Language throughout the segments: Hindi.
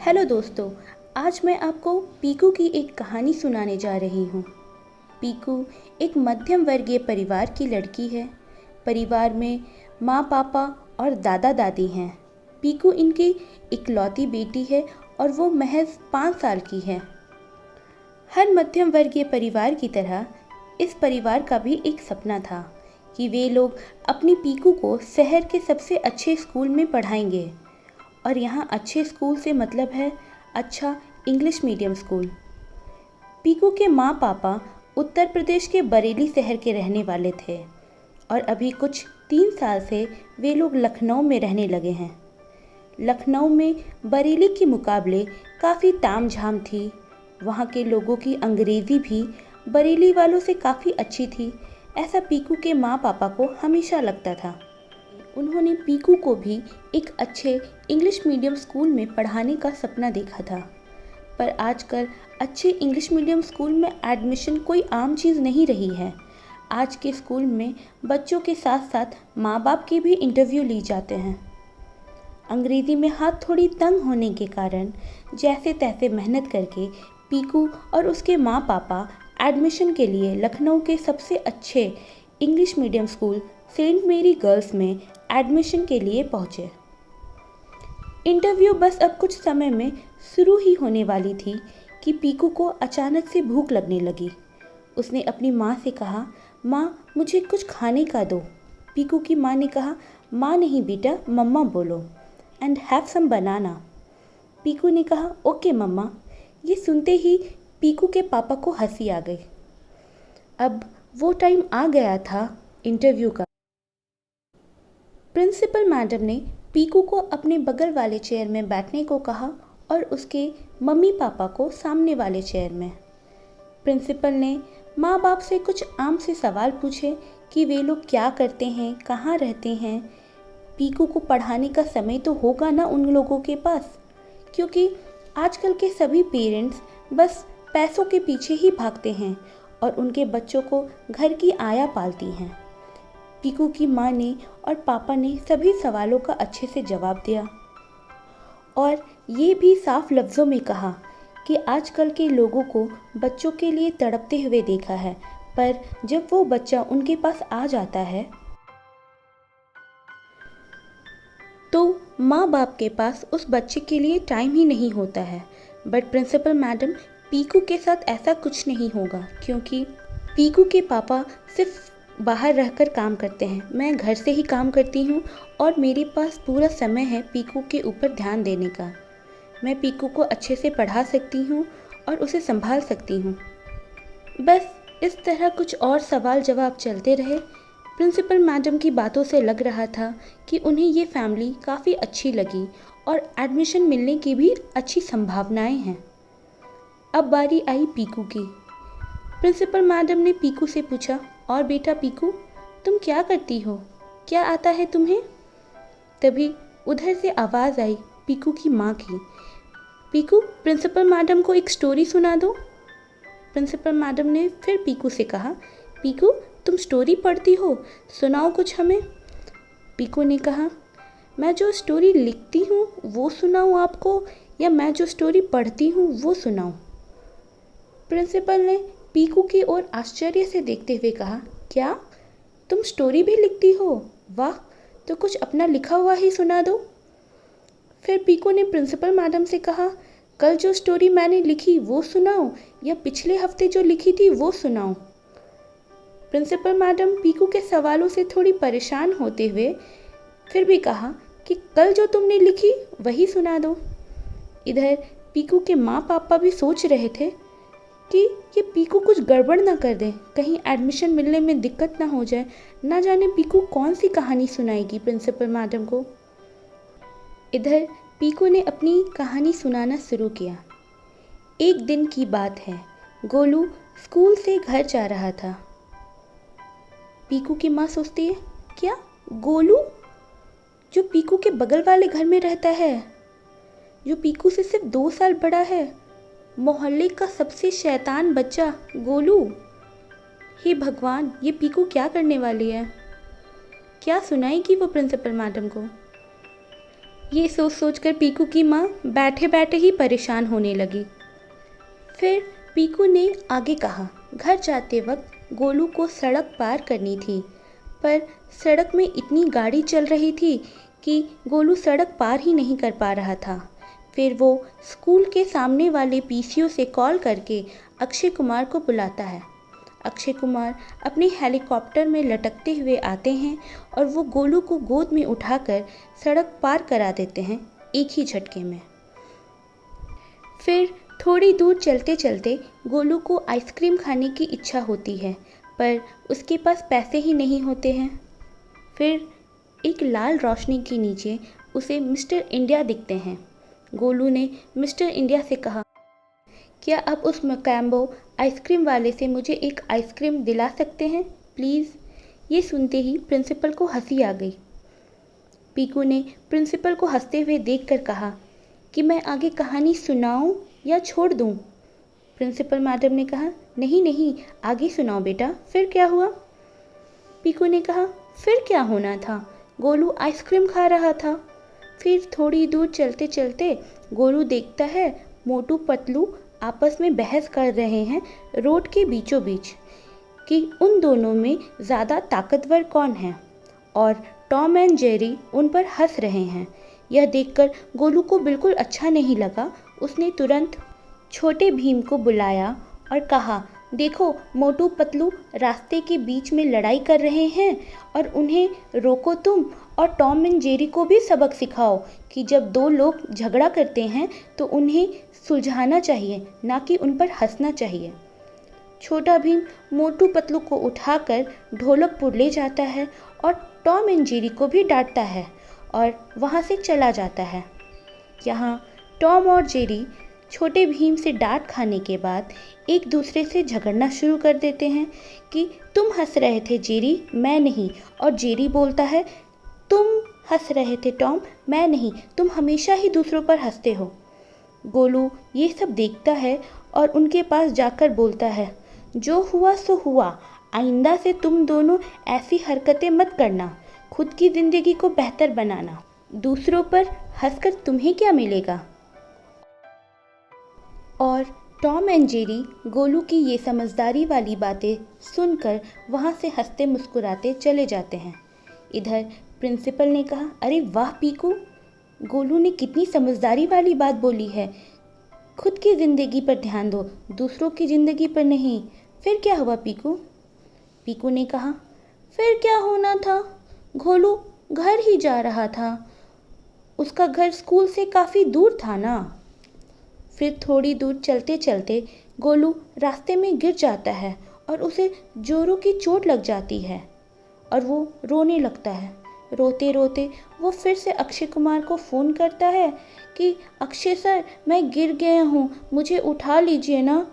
हेलो दोस्तों, आज मैं आपको पीकू की एक कहानी सुनाने जा रही हूँ। पीकू एक मध्यम वर्गीय परिवार की लड़की है। परिवार में माँ पापा और दादा दादी हैं। पीकू इनकी इकलौती बेटी है और वो महज 5 साल की है। हर मध्यम वर्गीय परिवार की तरह इस परिवार का भी एक सपना था कि वे लोग अपनी पीकू को शहर के सबसे अच्छे स्कूल में पढ़ाएंगे। और यहाँ अच्छे स्कूल से मतलब है अच्छा इंग्लिश मीडियम स्कूल। पीकू के माँ पापा उत्तर प्रदेश के बरेली शहर के रहने वाले थे और अभी कुछ 3 साल से वे लोग लखनऊ में रहने लगे हैं। लखनऊ में बरेली के मुकाबले काफ़ी तामझाम थी। वहाँ के लोगों की अंग्रेज़ी भी बरेली वालों से काफ़ी अच्छी थी, ऐसा पीकू के माँ पापा को हमेशा लगता था। उन्होंने पीकू को भी एक अच्छे इंग्लिश मीडियम स्कूल में पढ़ाने का सपना देखा था, पर आजकल अच्छे इंग्लिश मीडियम स्कूल में एडमिशन कोई आम चीज़ नहीं रही है। आज के स्कूल में बच्चों के साथ साथ माँ बाप के भी इंटरव्यू ली जाते हैं। अंग्रेज़ी में हाथ थोड़ी तंग होने के कारण जैसे तैसे मेहनत करके पीकू और उसके माँ पापा एडमिशन के लिए लखनऊ के सबसे अच्छे इंग्लिश मीडियम स्कूल सेंट मेरी गर्ल्स में एडमिशन के लिए पहुँचे। इंटरव्यू बस अब कुछ समय में शुरू ही होने वाली थी कि पीकू को अचानक से भूख लगने लगी। उसने अपनी माँ से कहा, माँ मुझे कुछ खाने का दो। पीकू की माँ ने कहा, माँ नहीं बेटा, मम्मा बोलो, एंड हैव सम बनाना। पीकू ने कहा, ओके मम्मा। ये सुनते ही पीकू के पापा को हंसी आ गई। अब वो टाइम आ गया था इंटरव्यू का। प्रिंसिपल मैडम ने पीकू को अपने बगल वाले चेयर में बैठने को कहा और उसके मम्मी पापा को सामने वाले चेयर में। प्रिंसिपल ने माँ बाप से कुछ आम से सवाल पूछे कि वे लोग क्या करते हैं, कहाँ रहते हैं। पीकू को पढ़ाने का समय तो होगा ना उन लोगों के पास, क्योंकि आजकल के सभी पेरेंट्स बस पैसों के पीछे ही भागते हैं और उनके बच्चों को घर की आया पालती हैं। पीकू की माँ ने और पापा ने सभी सवालों का अच्छे से जवाब दिया और ये भी साफ लफ्ज़ों में कहा कि आजकल के लोगों को बच्चों के लिए तड़पते हुए देखा है, पर जब वो बच्चा उनके पास आ जाता है तो माँ बाप के पास उस बच्चे के लिए टाइम ही नहीं होता है। बट प्रिंसिपल मैडम, पीकू के साथ ऐसा कुछ नहीं होगा, क्योंकि पीकू के पापा सिर्फ बाहर रहकर काम करते हैं। मैं घर से ही काम करती हूँ और मेरे पास पूरा समय है पीकू के ऊपर ध्यान देने का। मैं पीकू को अच्छे से पढ़ा सकती हूँ और उसे संभाल सकती हूँ। बस इस तरह कुछ और सवाल जवाब चलते रहे। प्रिंसिपल मैडम की बातों से लग रहा था कि उन्हें ये फैमिली काफ़ी अच्छी लगी और एडमिशन मिलने की भी अच्छी संभावनाएं हैं। अब बारी आई पीकू की। प्रिंसिपल मैडम ने पीकू से पूछा, और बेटा पीकू, तुम क्या करती हो, क्या आता है तुम्हें? तभी उधर से आवाज़ आई पीकू की माँ की, पीकू प्रिंसिपल मैडम को एक स्टोरी सुना दो। प्रिंसिपल मैडम ने फिर पीकू से कहा, पीकू तुम स्टोरी पढ़ती हो, सुनाओ कुछ हमें। पीकू ने कहा, मैं जो स्टोरी लिखती हूँ वो सुनाऊँ आपको, या मैं जो स्टोरी पढ़ती हूँ वो सुनाऊँ? प्रिंसिपल ने पीकू की ओर आश्चर्य से देखते हुए कहा, क्या तुम स्टोरी भी लिखती हो? वाह, तो कुछ अपना लिखा हुआ ही सुना दो। फिर पीकू ने प्रिंसिपल मैडम से कहा, कल जो स्टोरी मैंने लिखी वो सुनाओ, या पिछले हफ्ते जो लिखी थी वो सुनाओ? प्रिंसिपल मैडम पीकू के सवालों से थोड़ी परेशान होते हुए फिर भी कहा कि कल जो तुमने लिखी वही सुना दो। इधर पीकू के माँ पापा भी सोच रहे थे कि ये पीकू कुछ गड़बड़ ना कर दे, कहीं एडमिशन मिलने में दिक्कत ना हो जाए, ना जाने पीकू कौन सी कहानी सुनाएगी प्रिंसिपल मैडम को। इधर पीकू ने अपनी कहानी सुनाना शुरू किया। एक दिन की बात है, गोलू स्कूल से घर जा रहा था। पीकू की माँ सोचती है, क्या गोलू जो पीकू के बगल वाले घर में रहता है, जो पीकू से सिर्फ 2 साल बड़ा है, मोहल्ले का सबसे शैतान बच्चा गोलू। हे भगवान, ये पीकू क्या करने वाली है? क्या सुनाएगी वो प्रिंसिपल मैडम को? ये सोच सोचकर पीकू की माँ बैठे बैठे ही परेशान होने लगी। फिर पीकू ने आगे कहा, घर जाते वक्त गोलू को सड़क पार करनी थी, पर सड़क में इतनी गाड़ी चल रही थी कि गोलू सड़क पार ही नहीं कर पा रहा था। फिर वो स्कूल के सामने वाले पीसीओ से कॉल करके अक्षय कुमार को बुलाता है। अक्षय कुमार अपने हेलीकॉप्टर में लटकते हुए आते हैं और वो गोलू को गोद में उठाकर सड़क पार करा देते हैं एक ही झटके में। फिर थोड़ी दूर चलते चलते गोलू को आइसक्रीम खाने की इच्छा होती है, पर उसके पास पैसे ही नहीं होते हैं। फिर एक लाल रोशनी के नीचे उसे मिस्टर इंडिया दिखते हैं। गोलू ने मिस्टर इंडिया से कहा, क्या आप उस मकैम्बो आइसक्रीम वाले से मुझे एक आइसक्रीम दिला सकते हैं प्लीज़। ये सुनते ही प्रिंसिपल को हंसी आ गई। पीकू ने प्रिंसिपल को हंसते हुए देखकर कहा कि मैं आगे कहानी सुनाऊं या छोड़ दूं। प्रिंसिपल मैडम ने कहा, नहीं नहीं, आगे सुनाओ बेटा, फिर क्या हुआ। पीकू ने कहा, फिर क्या होना था, गोलू आइसक्रीम खा रहा था। फिर थोड़ी दूर चलते चलते गोलू देखता है मोटू पतलू आपस में बहस कर रहे हैं रोड के बीचों बीच कि उन दोनों में ज़्यादा ताकतवर कौन है, और टॉम एंड जेरी उन पर हंस रहे हैं। यह देखकर गोलू को बिल्कुल अच्छा नहीं लगा। उसने तुरंत छोटे भीम को बुलाया और कहा, देखो मोटू पतलू रास्ते के बीच में लड़ाई कर रहे हैं और उन्हें रोको तुम, और टॉम एंड जेरी को भी सबक सिखाओ कि जब दो लोग झगड़ा करते हैं तो उन्हें सुलझाना चाहिए, ना कि उन पर हंसना चाहिए। छोटा भीम मोटू पतलू को उठाकर ढोलकपुर ले जाता है और टॉम एंड जेरी को भी डांटता है और वहाँ से चला जाता है। यहाँ टॉम और जेरी छोटे भीम से डांट खाने के बाद एक दूसरे से झगड़ना शुरू कर देते हैं कि तुम हंस रहे थे जेरी, मैं नहीं, और जेरी बोलता है, तुम हंस रहे थे टॉम, मैं नहीं, तुम हमेशा ही दूसरों पर हंसते हो। गोलू ये सब देखता है और उनके पास जाकर बोलता है, जो हुआ सो हुआ, आइंदा से तुम दोनों ऐसी हरकतें मत करना, खुद की ज़िंदगी को बेहतर बनाना, दूसरों पर हंसकर तुम्हें क्या मिलेगा। और टॉम एंड जेरी गोलू की ये समझदारी वाली बातें सुनकर वहाँ से हंसते मुस्कुराते चले जाते हैं। इधर प्रिंसिपल ने कहा, अरे वाह पीकू, गोलू ने कितनी समझदारी वाली बात बोली है, खुद की ज़िंदगी पर ध्यान दो, दूसरों की ज़िंदगी पर नहीं। फिर क्या हुआ पीकू। पीकू ने कहा, फिर क्या होना था, गोलू घर ही जा रहा था, उसका घर स्कूल से काफ़ी दूर था ना। फिर थोड़ी दूर चलते चलते गोलू रास्ते में गिर जाता है और उसे जोरों की चोट लग जाती है और वो रोने लगता है। रोते रोते वो फिर से अक्षय कुमार को फ़ोन करता है कि अक्षय सर, मैं गिर गया हूँ, मुझे उठा लीजिए ना।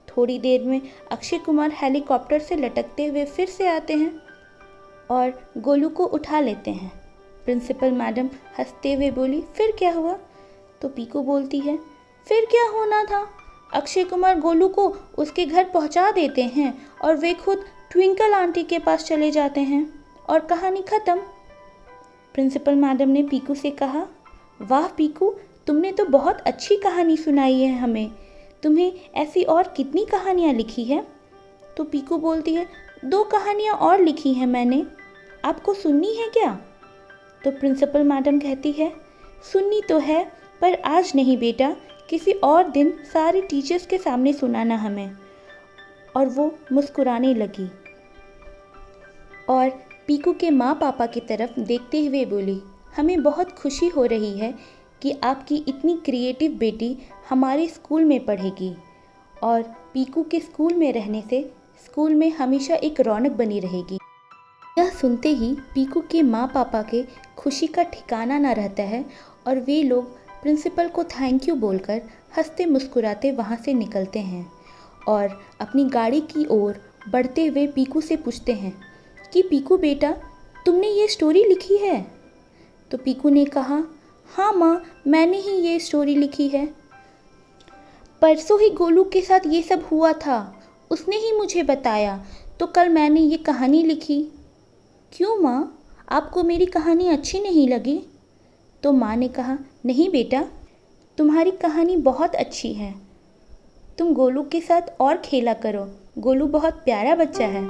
थोड़ी देर में अक्षय कुमार हेलीकॉप्टर से लटकते हुए फिर से आते हैं और गोलू को उठा लेते हैं। प्रिंसिपल मैडम हंसते हुए बोली, फिर क्या हुआ। तो पीकू बोलती है, फिर क्या होना था, अक्षय कुमार गोलू को उसके घर पहुंचा देते हैं और वे खुद ट्विंकल आंटी के पास चले जाते हैं और कहानी ख़त्म। प्रिंसिपल मैडम ने पीकू से कहा, वाह पीकू, तुमने तो बहुत अच्छी कहानी सुनाई है हमें, तुम्हें ऐसी और कितनी कहानियाँ लिखी है। तो पीकू बोलती है, 2 कहानियाँ और लिखी हैं मैंने, आपको सुननी है क्या। तो प्रिंसिपल मैडम कहती है, सुननी तो है, पर आज नहीं बेटा, किसी और दिन सारे टीचर्स के सामने सुनाना हमें। और वो मुस्कुराने लगी और पीकू के माँ पापा की तरफ देखते हुए बोली, हमें बहुत खुशी हो रही है कि आपकी इतनी क्रिएटिव बेटी हमारे स्कूल में पढ़ेगी और पीकू के स्कूल में रहने से स्कूल में हमेशा एक रौनक बनी रहेगी। यह सुनते ही पीकू के माँ पापा के खुशी का ठिकाना न रहता है और वे लोग प्रिंसिपल को थैंक यू बोलकर हंसते मुस्कुराते वहाँ से निकलते हैं और अपनी गाड़ी की ओर बढ़ते हुए पीकू से पूछते हैं कि पीकू बेटा, तुमने ये स्टोरी लिखी है। तो पीकू ने कहा, हाँ माँ, मैंने ही ये स्टोरी लिखी है, परसों ही गोलू के साथ ये सब हुआ था, उसने ही मुझे बताया, तो कल मैंने ये कहानी लिखी। क्यों माँ, आपको मेरी कहानी अच्छी नहीं लगी। तो माँ ने कहा, नहीं बेटा, तुम्हारी कहानी बहुत अच्छी है, तुम गोलू के साथ और खेला करो, गोलू बहुत प्यारा बच्चा है।